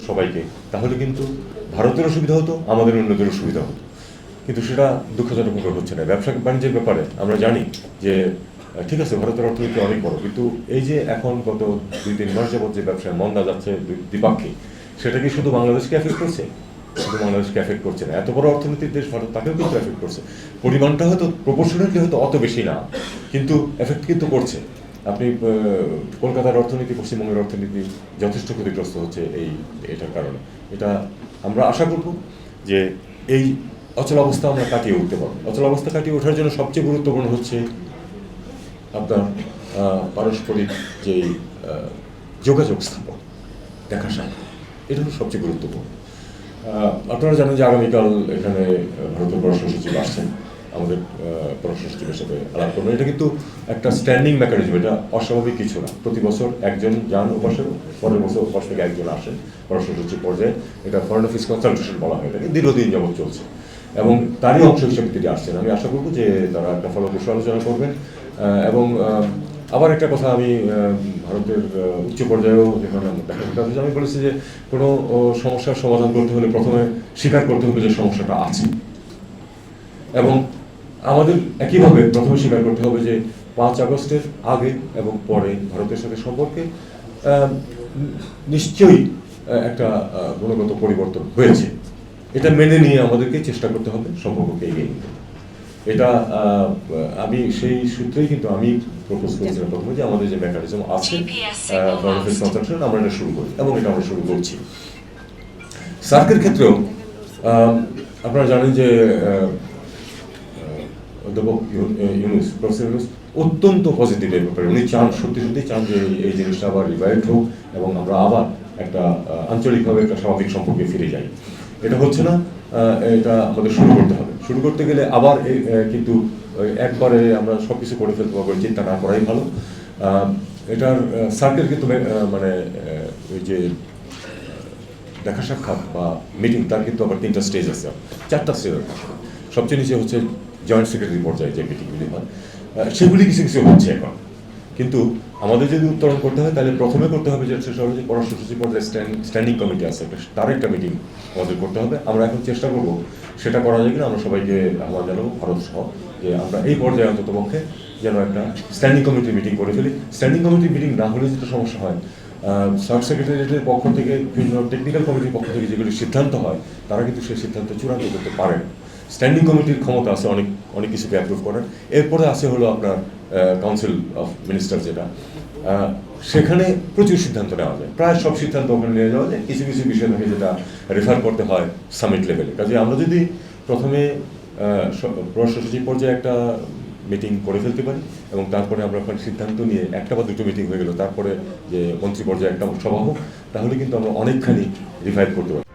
সবাইকে, তাহলে কিন্তু ভারতেরও সুবিধা হতো, আমাদের অন্যদেরও সুবিধা হতো। কিন্তু সেটা দুঃখজনকভাবে হচ্ছে না। ব্যবসা বাণিজ্যের ব্যাপারে আমরা জানি যে ঠিক আছে, ভারতের অর্থনীতি অনেক বড়, কিন্তু এই যে এখন গত 2-3 মাস যাবত যে ব্যবসায় মন্দা যাচ্ছে দ্বিপাক্ষিক, সেটা কি শুধু বাংলাদেশকে এফেক্ট করছে? শুধু বাংলাদেশকে এফেক্ট করছে না, এত বড় অর্থনীতির দেশ ভারত, তাকেও কিন্তু এফেক্ট করছে। পরিমাণটা হয়তো প্রপোর্শনালি হয়তো অত বেশি না, কিন্তু এফেক্ট কিন্তু করছে। আপনি কলকাতার অর্থনীতি, পশ্চিমবঙ্গের অর্থনীতি যথেষ্ট ক্ষতিগ্রস্ত হচ্ছে এটার কারণে। এটা আমরা আশা করব যে এই অচল অবস্থা আমরা কাটিয়ে উঠতে পারবো। অচল অবস্থা কাটিয়ে ওঠার জন্য সবচেয়ে গুরুত্বপূর্ণ হচ্ছে আপনার পারস্পরিক যেই যোগাযোগ স্থাপন, দেখা সাক্ষাৎ, এটা হলো সবচেয়ে গুরুত্বপূর্ণ। আপনারা জানেন যে আগামীকাল এখানে ভারতের পররাষ্ট্র সচিব আসছেন, আমাদের পররাষ্ট্র সচিবের সাথে আলাপ করবেন। এটা কিন্তু একটা স্ট্যান্ডিং মেকানিজম, এটা অস্বাভাবিক কিছু না। প্রতি বছর একজন যান ওপাশে, পরের বছর ওপাশ থেকে একজন আসেন পররাষ্ট্র সচিব পর্যায়ে। এটা ফরেন অফিস কনসালটেশন বলা হয়, এটাকে দীর্ঘদিন যাবৎ চলছে এবং তারই অংশ হিসেবে তিনি আসছেন। আমি আশা করব যে তারা একটা ফলপ্রসূ আলোচনা করবেন। এবং আবার একটা কথা, আমি ভারতের উচ্চ পর্যায়েও যেখানে দেখা যাচ্ছে, আমি বলেছি যে কোনো সমস্যার সমাধান করতে হলে প্রথমে স্বীকার করতে হবে যে সমস্যাটা আছে, এবং আমাদের একইভাবে প্রথমে স্বীকার করতে হবে যে 5 আগস্টের আগে এবং পরে ভারতের সাথে সম্পর্কে নিশ্চয়ই একটা গুণগত পরিবর্তন হয়েছে। এটা মেনে নিয়ে আমাদেরকে চেষ্টা করতে হবে সম্পর্ককে এগিয়ে নিতে। এটা আমি সেই সূত্রেই কিন্তু আমি প্রপোজ করেছিলাম প্রথমে যে আমাদের যে মেকানিজম আছে ফরেন অফিস কনসালটেশন, আমরা এটা শুরু করি এবং এটা আমরা শুরু করছি। সার্কের ক্ষেত্রেও আপনারা জানেন যে অধ্যাপক প্রফেসর ইউনূস অত্যন্ত পজিটিভ এই ব্যাপারে। উনি চান, সত্যি সত্যি চান যে এই জিনিসটা আবার রিভাইভ হোক এবং আমরা আবার একটা আঞ্চলিকভাবে একটা স্বাভাবিক সম্পর্কে ফিরে যাই। এটা হচ্ছে না, এটা আমাদের শুরু করতে হবে। শুরু করতে গেলে আবার কিন্তু একবারে আমরা সব কিছু করে ফেলতে পারবো, চিন্তা না করাই ভালো। এটার সার্কেল কিন্তু মানে ওই যে দেখা সাক্ষাৎ বা মিটিং, তার কিন্তু আবার 3টা স্টেজ আছে, 4টা স্টেজ আছে। সবচেয়ে নিচে হচ্ছে জয়েন্ট সেক্রেটারি পর্যায়ে যে মিটিংগুলি হয়, সেগুলি কিছু কিছু হচ্ছে এখন। কিন্তু আমাদের যদি উত্তরণ করতে হয়, তাহলে প্রথমে করতে হবে যে সরাসরি পররাষ্ট্র সচিব পর্যায়ে স্ট্যান্ডিং কমিটি আছে, তার একটা মিটিং আমাদের করতে হবে। আমরা এখন চেষ্টা করব সেটা করা যায় কিনা। আমরা সবাইকে আহ্বান জানাবো, ভারত সহ, যে আমরা এই পর্যায়ে অন্তত পক্ষে যেন একটা স্ট্যান্ডিং কমিটির মিটিং করে ফেলি। স্ট্যান্ডিং কমিটির মিটিং না হলে যেটা সমস্যা হয়, সাব সেক্রেটারিয়েটের পক্ষ থেকে, বিভিন্ন টেকনিক্যাল কমিটির পক্ষ থেকে যেগুলি সিদ্ধান্ত হয়, তারা কিন্তু সেই সিদ্ধান্ত চূড়ান্ত করতে পারেন। স্ট্যান্ডিং কমিটির ক্ষমতা আছে অনেক অনেক কিছুকে অ্যাপ্রুভ করার। এরপরে আছে হলো আপনার কাউন্সিল অফ মিনিস্টার, যেটা সেখানে প্রচুর সিদ্ধান্ত নেওয়া যায়, প্রায় সব সিদ্ধান্ত ওখানে নিয়ে যাওয়া যায়। কিছু কিছু বিষয় থাকে যেটা রেফার করতে হয় সামিট লেভেলে। কাজে আমরা যদি প্রথমে পররাষ্ট্র সচিব পর্যায়ে একটা মিটিং করে ফেলতে পারি এবং তারপরে আমরা ওখানে সিদ্ধান্ত নিয়ে একটা বা দুটো মিটিং হয়ে গেল, তারপরে যে মন্ত্রী পর্যায়ে একটা সভা হোক, তাহলে কিন্তু আমরা অনেকখানি রিভাইভ করতে পারি।